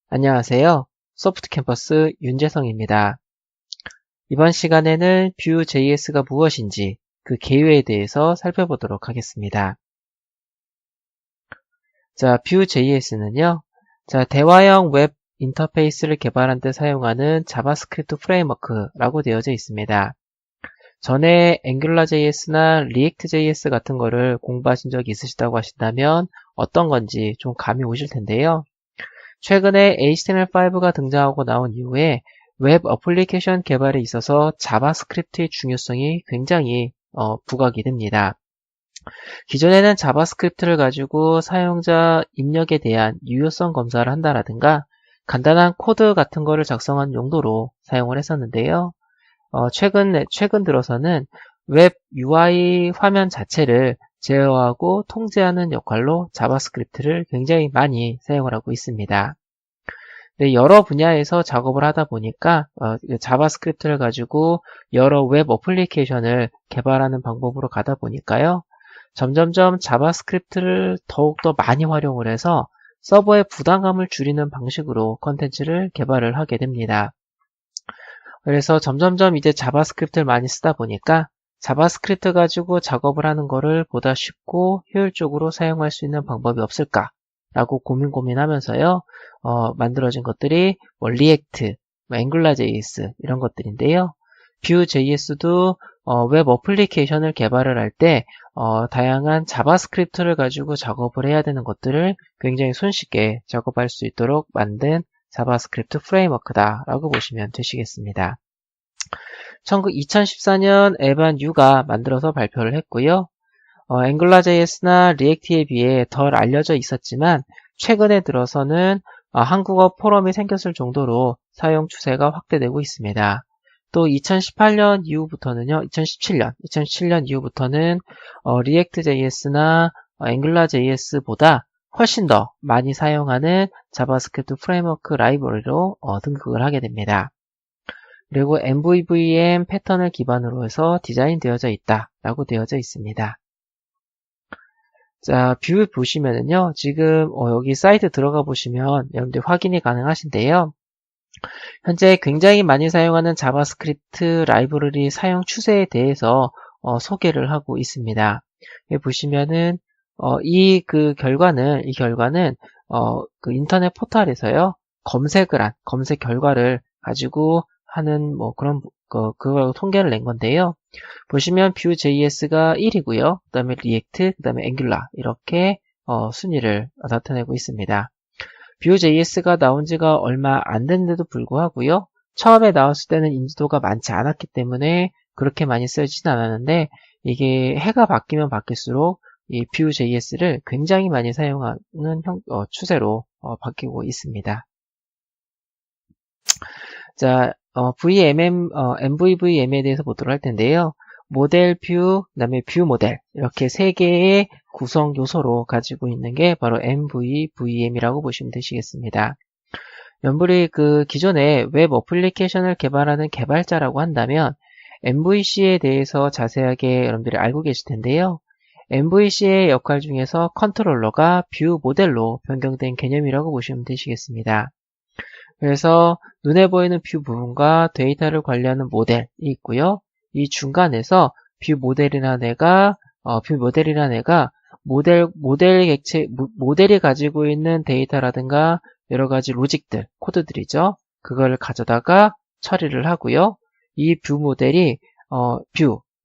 안녕하세요. 소프트캠퍼스 윤재성입니다. 이번 시간에는 Vue.js가 무엇인지 그 개요에 대해서 살펴보도록 하겠습니다. 자, Vue.js는요. 자, 대화형 웹 인터페이스를 개발한 데 사용하는 자바스크립트 프레임워크라고 되어져 있습니다. 전에 AngularJS나 React.js 같은 거를 공부하신 적이 있으시다고 하신다면 어떤 건지 좀 감이 오실 텐데요. 최근에 HTML5가 등장하고 나온 이후에 웹 어플리케이션 개발에 있어서 자바스크립트의 중요성이 굉장히 부각이 됩니다. 기존에는 자바스크립트를 가지고 사용자 입력에 대한 유효성 검사를 한다라든가 간단한 코드 같은 거를 작성한 용도로 사용을 했었는데요. 최근 들어서는 웹 UI 화면 자체를 제어하고 통제하는 역할로 자바스크립트를 굉장히 많이 사용을 하고 있습니다. 네, 여러 분야에서 작업을 하다 보니까 자바스크립트를 가지고 여러 웹 어플리케이션을 개발하는 방법으로 가다 보니까요. 점점점 자바스크립트를 더욱더 많이 활용을 해서 서버의 부담감을 줄이는 방식으로 컨텐츠를 개발을 하게 됩니다. 그래서 점점점 이제 자바스크립트를 많이 쓰다 보니까 자바스크립트 가지고 작업을 하는 거를 보다 쉽고 효율적으로 사용할 수 있는 방법이 없을까 라고 고민하면서요. 만들어진 것들이 리액트, 앵글라JS 이런 것들인데요. Vue.js도 웹 어플리케이션을 개발을 할 때 다양한 자바스크립트를 가지고 작업을 해야 되는 것들을 굉장히 손쉽게 작업할 수 있도록 만든 자바스크립트 프레임워크다라고 보시면 되시겠습니다. 2014년 에반 유가 만들어서 발표를 했고요. 앵글라JS나 리액트에 비해 덜 알려져 있었지만 최근에 들어서는 한국어 포럼이 생겼을 정도로 사용 추세가 확대되고 있습니다. 또 2017년 이후부터는 리액트.js나 앵글라JS보다 훨씬 더 많이 사용하는 자바스크립트 프레임워크 라이브러리로 등극을 하게 됩니다. 그리고 MVVM 패턴을 기반으로 해서 디자인되어져 있다라고 되어져 있습니다. 자, 뷰 보시면은요, 지금 여기 사이트 들어가 보시면 여러분들 확인이 가능하신데요. 현재 굉장히 많이 사용하는 자바스크립트 라이브러리 사용 추세에 대해서 소개를 하고 있습니다. 여기 보시면은 이 결과는 그 인터넷 포털에서요 검색을 한 검색 결과를 가지고 하는 그걸 통계를 낸 건데요. 보시면 Vue.js가 1위고요. 그 다음에 React, 그 다음에 Angular 이렇게 순위를 나타내고 있습니다. Vue.js가 나온 지가 얼마 안 됐는데도 불구하고요. 처음에 나왔을 때는 인지도가 많지 않았기 때문에 그렇게 많이 쓰여지진 않았는데 이게 해가 바뀌면 바뀔수록 이 Vue.js를 굉장히 많이 사용하는 추세로 바뀌고 있습니다. 자, MVVM에 대해서 보도록 할 텐데요. 모델 뷰, 그 다음에 뷰 모델 이렇게 세 개의 구성 요소로 가지고 있는 게 바로 MVVM이라고 보시면 되시겠습니다. 여러분들이 기존에 웹 어플리케이션을 개발하는 개발자라고 한다면 MVC에 대해서 자세하게 여러분들이 알고 계실 텐데요. MVC의 역할 중에서 컨트롤러가 뷰 모델로 변경된 개념이라고 보시면 되시겠습니다. 그래서 눈에 보이는 뷰 부분과 데이터를 관리하는 모델이 있고요. 이 중간에서 뷰 모델이라는 애가 모델이 가지고 있는 데이터라든가 여러 가지 로직들, 코드들이죠. 그걸 가져다가 처리를 하고요. 이 뷰 모델이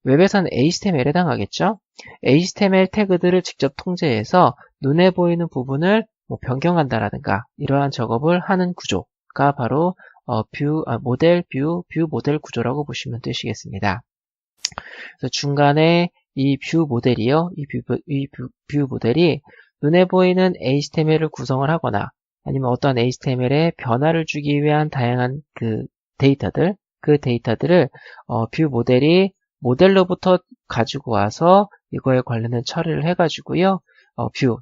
웹에서는 HTML에 해당하겠죠. HTML 태그들을 직접 통제해서 눈에 보이는 부분을 변경한다라든가 이러한 작업을 하는 구조가 바로 뷰 모델 구조라고 보시면 되시겠습니다. 그래서 중간에 이 뷰 모델이요, 뷰 모델이 눈에 보이는 HTML을 구성을 하거나 아니면 어떠한 HTML에 변화를 주기 위한 다양한 그 데이터들을 뷰 모델이 모델로부터 가지고 와서 이거에 관련된 처리를 해가지고요.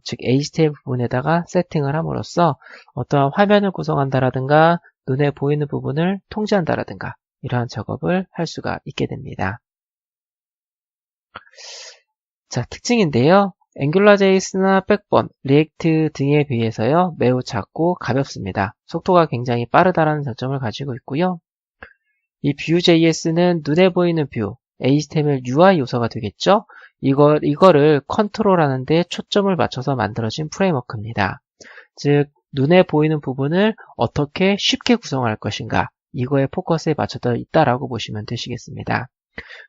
즉 HTML 부분에다가 세팅을 함으로써 어떠한 화면을 구성한다라든가 눈에 보이는 부분을 통제한다라든가 이러한 작업을 할 수가 있게 됩니다. 자, 특징인데요. 앵귤러.js나 백본, 리액트 등에 비해서요, 매우 작고 가볍습니다. 속도가 굉장히 빠르다라는 장점을 가지고 있고요. 이 Vue.js는 눈에 보이는 뷰, HTML UI 요소가 되겠죠? 이거를 컨트롤하는 데 초점을 맞춰서 만들어진 프레임워크입니다. 즉, 눈에 보이는 부분을 어떻게 쉽게 구성할 것인가, 이거에 포커스에 맞춰져 있다라고 보시면 되시겠습니다.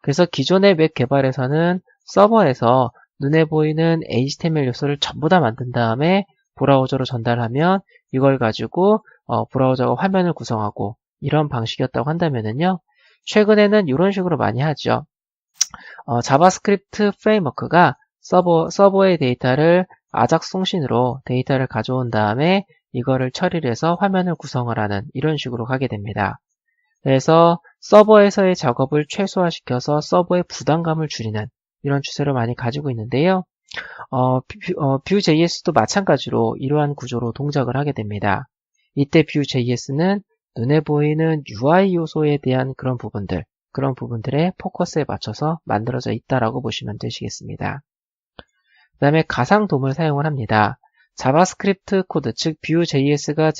그래서 기존의 웹 개발에서는 서버에서 눈에 보이는 HTML 요소를 전부 다 만든 다음에 브라우저로 전달하면 이걸 가지고 브라우저가 화면을 구성하고 이런 방식이었다고 한다면은요, 최근에는 이런 식으로 많이 하죠. 자바스크립트 프레임워크가 서버의 데이터를 아작스 통신으로 데이터를 가져온 다음에 이거를 처리를 해서 화면을 구성을 하는 이런 식으로 가게 됩니다. 그래서 서버에서의 작업을 최소화시켜서 서버의 부담감을 줄이는 이런 추세를 많이 가지고 있는데요. Vue.js도 마찬가지로 이러한 구조로 동작을 하게 됩니다. 이때 Vue.js는 눈에 보이는 UI 요소에 대한 그런 부분들의 포커스에 맞춰서 만들어져 있다라고 보시면 되시겠습니다. 그 다음에 가상돔을 사용을 합니다. 자바스크립트 코드, 즉 Vue.js가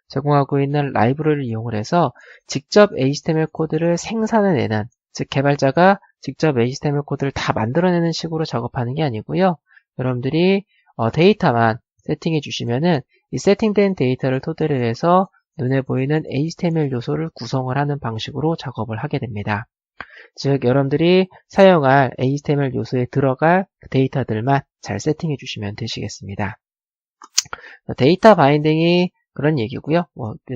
제공하고 있는 라이브러리를 이용을 해서 직접 HTML 코드를 생산해내는, 즉 개발자가 직접 HTML 코드를 다 만들어내는 식으로 작업하는 게 아니고요. 여러분들이 데이터만 세팅해 주시면은 이 세팅된 데이터를 토대로 해서 눈에 보이는 HTML 요소를 구성을 하는 방식으로 작업을 하게 됩니다. 즉 여러분들이 사용할 HTML 요소에 들어갈 데이터들만 잘 세팅해 주시면 되시겠습니다. 데이터 바인딩이 그런 얘기고요.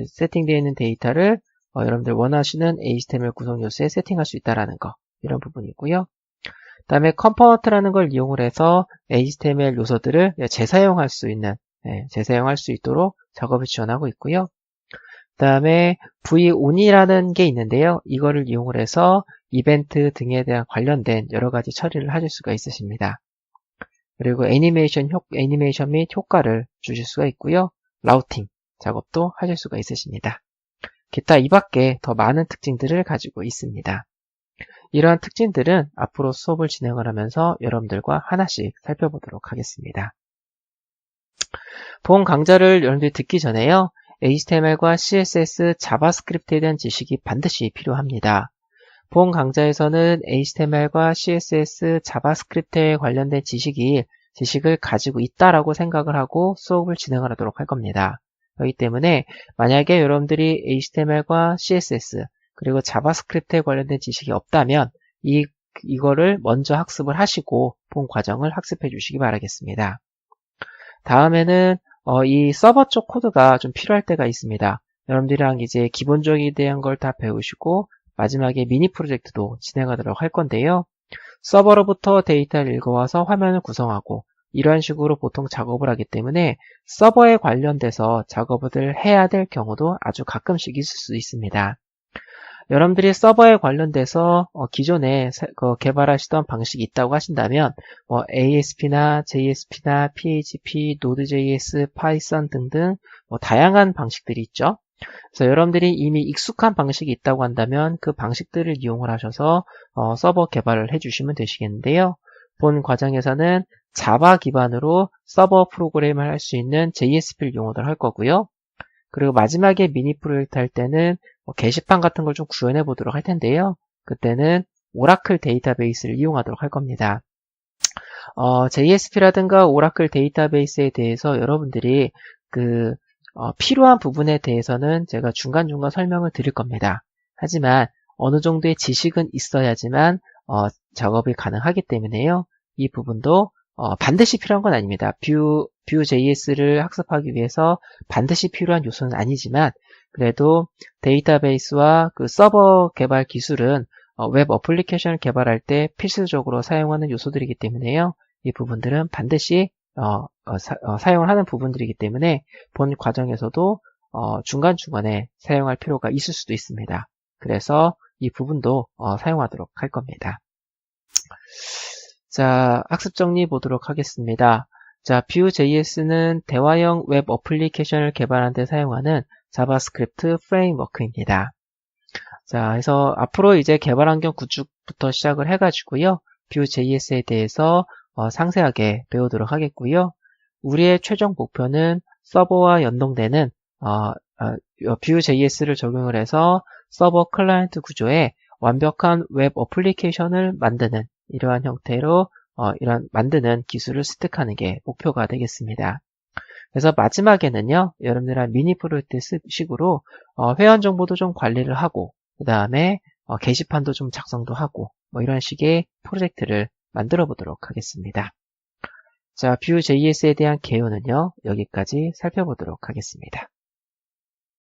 세팅되어 있는 데이터를 여러분들 원하시는 HTML 구성 요소에 세팅할 수 있다는 거, 이런 부분이고요. 그 다음에 컴포넌트라는 걸 이용을 해서 HTML 요소들을 재사용할 수 있도록 작업을 지원하고 있고요. 그 다음에 V-on이라는 게 있는데요. 이거를 이용을 해서 이벤트 등에 대한 관련된 여러 가지 처리를 하실 수가 있으십니다. 그리고 애니메이션 및 효과를 주실 수가 있고요. 라우팅 작업도 하실 수가 있으십니다. 기타 이 밖에 더 많은 특징들을 가지고 있습니다. 이러한 특징들은 앞으로 수업을 진행을 하면서 여러분들과 하나씩 살펴보도록 하겠습니다. 본 강좌를 여러분들이 듣기 전에요. HTML과 CSS, 자바스크립트에 대한 지식이 반드시 필요합니다. 본 강좌에서는 HTML과 CSS, 자바스크립트에 관련된 지식을 가지고 있다라고 생각을 하고 수업을 진행을 하도록 할 겁니다. 그렇기 때문에 만약에 여러분들이 HTML과 CSS 그리고 자바스크립트에 관련된 지식이 없다면 이거를 먼저 학습을 하시고 본 과정을 학습해 주시기 바라겠습니다. 다음에는 이 서버 쪽 코드가 좀 필요할 때가 있습니다. 여러분들이랑 이제 기본적인 대한 걸 다 배우시고 마지막에 미니 프로젝트도 진행하도록 할 건데요. 서버로부터 데이터를 읽어와서 화면을 구성하고 이런 식으로 보통 작업을 하기 때문에 서버에 관련돼서 작업을 해야 될 경우도 아주 가끔씩 있을 수 있습니다. 여러분들이 서버에 관련돼서 기존에 개발하시던 방식이 있다고 하신다면 ASP나 JSP나 PHP, Node.js, Python 등등 다양한 방식들이 있죠. 그래서 여러분들이 이미 익숙한 방식이 있다고 한다면 그 방식들을 이용을 하셔서 서버 개발을 해주시면 되시겠는데요. 본 과정에서는 자바 기반으로 서버 프로그램을 할 수 있는 JSP를 이용을 할 거고요. 그리고 마지막에 미니 프로젝트 할 때는 게시판 같은 걸 좀 구현해 보도록 할 텐데요. 그때는 오라클 데이터베이스를 이용하도록 할 겁니다. JSP라든가 오라클 데이터베이스에 대해서 여러분들이 필요한 부분에 대해서는 제가 중간중간 설명을 드릴 겁니다. 하지만 어느 정도의 지식은 있어야지만 작업이 가능하기 때문에요. 이 부분도 반드시 필요한 건 아닙니다. Vue.js를 학습하기 위해서 반드시 필요한 요소는 아니지만 그래도 데이터베이스와 그 서버 개발 기술은 웹 어플리케이션을 개발할 때 필수적으로 사용하는 요소들이기 때문에요. 이 부분들은 반드시 사용을 하는 부분들이기 때문에 본 과정에서도 중간중간에 사용할 필요가 있을 수도 있습니다. 그래서 이 부분도 사용하도록 할 겁니다. 자, 학습 정리 보도록 하겠습니다. 자, Vue.js는 대화형 웹 어플리케이션을 개발하는 데 사용하는 자바스크립트 프레임워크입니다. 자, 그래서 앞으로 이제 개발 환경 구축부터 시작을 해가지고요. Vue.js에 대해서 상세하게 배우도록 하겠고요. 우리의 최종 목표는 서버와 연동되는 Vue.js를 적용을 해서 서버 클라이언트 구조에 완벽한 웹 어플리케이션을 만드는 이러한 형태로 이런 만드는 기술을 습득하는 게 목표가 되겠습니다. 그래서 마지막에는요, 여러분들한 미니 프로젝트 식으로 회원 정보도 좀 관리를 하고, 그 다음에 게시판도 좀 작성도 하고, 뭐 이런 식의 프로젝트를 만들어 보도록 하겠습니다. 자, Vue.js에 대한 개요는요, 여기까지 살펴보도록 하겠습니다.